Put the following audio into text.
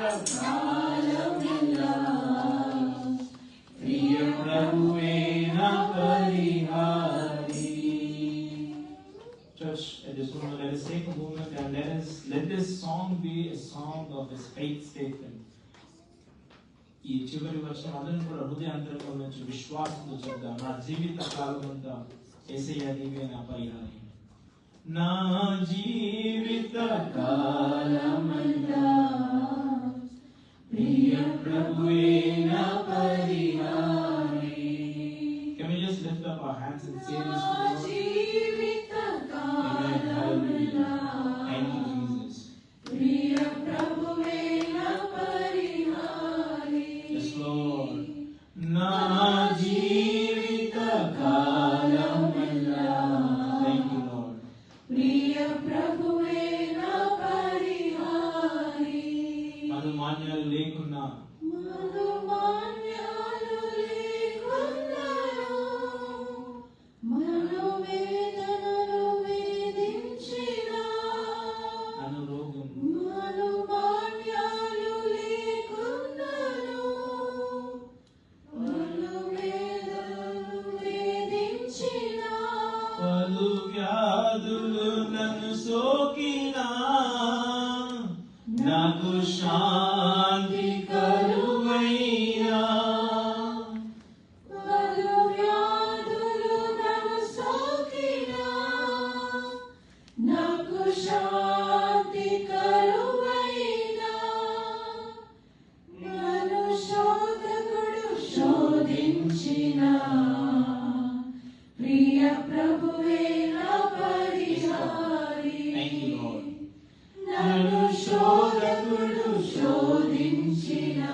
కాలమెల్లా ప్రియ ప్రభువే నా పరిహారి. Church, I just want to let us take a moment and let this song be a song of His faith statement. ఈ చివరి వర్షం అందరం కూడా హృదయాంతరంలో నుంచి విశ్వాసంతో చెప్దాం. నా జీవిత కాలం అంతా యేసయ్య నీవే నా పరిహారి. నా జీవిత కాలమంతా ప్రియ ప్రభువే నా పరిహారి. Can we just lift up our hands and say this to the Lord? Thank you, Jesus. ప్రియ ప్రభువే నా పరిహారి. Yes, Lord. నా జీవిత కాలమంతా. Thank you, Lord. ప్రియ ప్రభువే నా పరిహారి. అనుమాన్యాలు లేకున్నా మనోమాన్యాలు లేకున్నాను, మనోవేదనలు వేధించినా, అనురోగం మనోమాన్యాలు లేకున్నాను, మనోవేదనలు వేధించినా, పలు వ్యాధులు నన్ను సోకినా నాకు శాంతి కలుగైనా. పలు వ్యాధులు నన్ను సోకినా నాకు శాంతి కలుగైనా, నన్ను శోధకుడు శోధించినా, ప్రియ ప్రభువే నా పరిహారి. Thank you, Lord. నన్ను శోధకుడు శోధించినా,